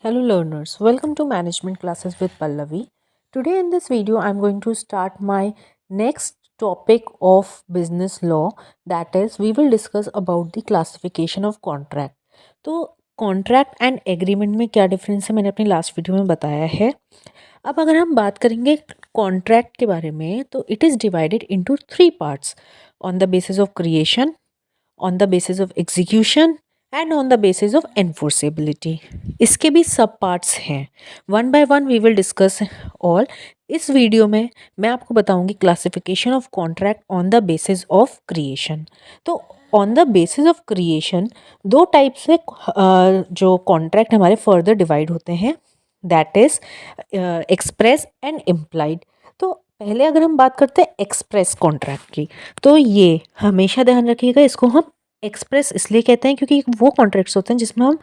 Hello learners, welcome to Management Classes with Pallavi. Today in this video I am going to start my next topic of business law, that is we will discuss about the classification of contract. तो contract and agreement में क्या difference है मैंने अपनी last video में बताया है। अब अगर हम बात करेंगे कॉन्ट्रैक्ट के बारे में तो it is divided into 3 parts, on the basis of creation, on the basis of execution and on the basis of enforceability. इसके भी सब पार्ट्स हैं, one by one we will discuss all. इस वीडियो में मैं आपको बताऊंगी classification of contract on the basis of creation. तो on the basis of creation दो टाइप से जो कॉन्ट्रैक्ट हमारे फर्दर डिवाइड होते हैं, that is express and implied. तो पहले अगर हम बात करते हैं एक्सप्रेस कॉन्ट्रैक्ट की, तो ये हमेशा ध्यान रखिएगा, इसको हम एक्सप्रेस इसलिए कहते हैं क्योंकि वो कॉन्ट्रैक्ट्स होते हैं जिसमें हम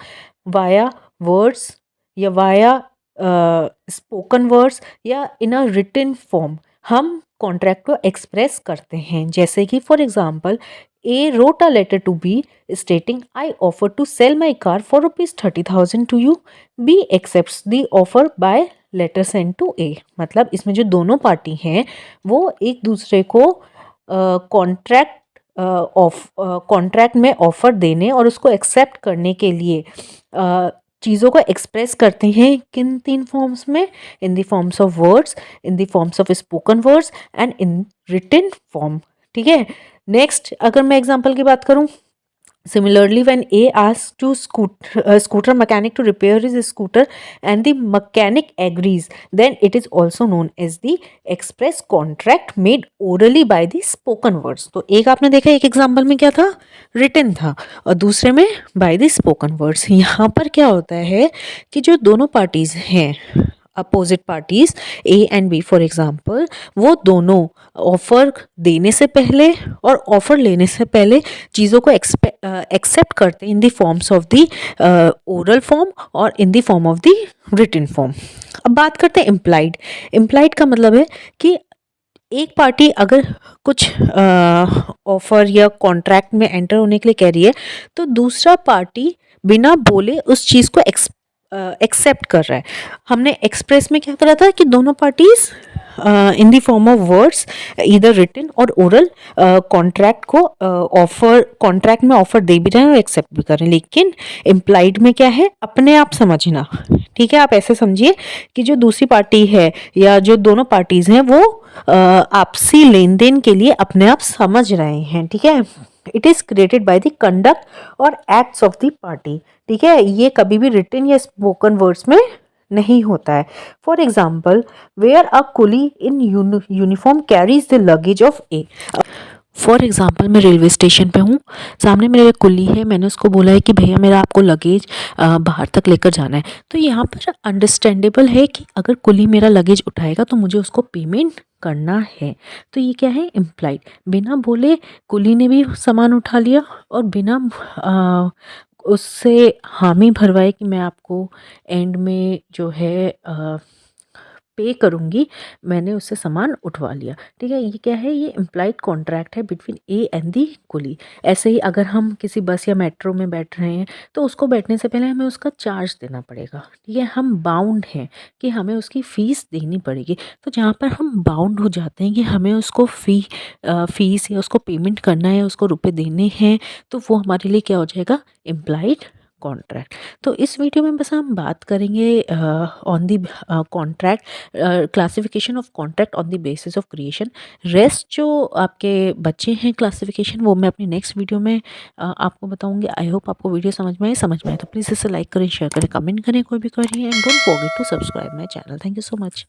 वाया वर्ड्स या वाया स्पोकन वर्ड्स या इन अ रिटन फॉर्म हम कॉन्ट्रैक्ट को एक्सप्रेस करते हैं। जैसे कि for example A wrote a letter to B stating I offer to sell my car for ₹30,000 to you, B accepts the offer by letter send to A. मतलब इसमें जो दोनों पार्टी हैं वो एक दूसरे को कॉन्ट्रैक्ट में ऑफर देने और उसको एक्सेप्ट करने के लिए चीज़ों को एक्सप्रेस करते हैं। किन 3 फॉर्म्स में? In the forms of words, in the forms of spoken words and in written form. ठीक है। नेक्स्ट अगर मैं एग्जांपल की बात करूं, similarly when A asks to scooter mechanic to repair his scooter and the mechanic agrees, then it is also known as the express contract made orally by the spoken words। तो एक आपने देखा, एक example में क्या था, written था, और दूसरे में बाय द स्पोकन वर्ड्स। यहाँ पर क्या होता है कि जो दोनों पार्टीज हैं, opposite parties a and b for example, वो दोनों ऑफर देने से पहले और ऑफर लेने से पहले चीज़ों को एक्सेप्ट करते हैं in the forms of the oral form और in the form of the written form. अब बात करते हैं इम्प्लाइड। इम्प्लाइड का मतलब है कि एक पार्टी अगर कुछ ऑफर या कॉन्ट्रैक्ट में एंटर होने के लिए कह रही है तो दूसरा पार्टी बिना बोले उस चीज़ को एक्सेप्ट कर रहा है। हमने एक्सप्रेस में क्या करा था कि दोनों parties in the form of words इधर रिटन और ओरल कॉन्ट्रैक्ट को कॉन्ट्रैक्ट में ऑफर दे भी रहे हैं और एक्सेप्ट भी कर रहे हैं। लेकिन इम्प्लाइड में क्या है, अपने आप समझना। ठीक है, आप ऐसे समझिए कि जो दूसरी पार्टी है या जो दोनों पार्टीज हैं वो आपसी लेन देन के लिए अपने आप समझ रहे हैं। ठीक है, it is created by the conduct और एक्ट्स ऑफ द पार्टी। ठीक है, ये कभी भी रिटन या स्पोकन वर्ड्स में नहीं होता है। For example where a coolie in uniform carries the luggage of a. For example मैं रेलवे स्टेशन पे हूँ, सामने मेरे एक कुली है, मैंने उसको बोला है कि भैया मेरा आपको लगेज बाहर तक लेकर जाना है। तो यहाँ पर अंडरस्टैंडेबल है कि अगर कुली मेरा लगेज उठाएगा तो मुझे उसको पेमेंट करना है। तो ये क्या है, इम्प्लाइड। बिना बोले कुली ने भी सामान उठा लिया और बिना उससे हामी भरवाए कि मैं आपको एंड में जो है पे करूँगी, मैंने उससे सामान उठवा लिया। ठीक है, ये क्या है, ये इम्प्लाइड कॉन्ट्रैक्ट है बिटवीन ए एंड दी कुली। ऐसे ही अगर हम किसी बस या मेट्रो में बैठ रहे हैं तो उसको बैठने से पहले हमें उसका चार्ज देना पड़ेगा। ठीक है, हम बाउंड हैं कि हमें उसकी फ़ीस देनी पड़ेगी। तो जहाँ पर हम बाउंड हो जाते हैं कि हमें उसको फ़ीस या उसको पेमेंट करना है, उसको रुपए देने हैं, तो वो हमारे लिए क्या हो जाएगा, इम्प्लाइड कॉन्ट्रैक्ट। तो इस वीडियो में बस हम बात करेंगे on the contract, classification of contract on the basis of creation. Rest जो आपके बच्चे हैं क्लासिफिकेशन, वो मैं अपनी नेक्स्ट वीडियो में आपको बताऊंगी। आई होप आपको वीडियो समझ में आए तो प्लीज़ इसे लाइक करें, शेयर करें, कमेंट करें कोई भी query, and don't forget to subscribe my channel. Thank you so much.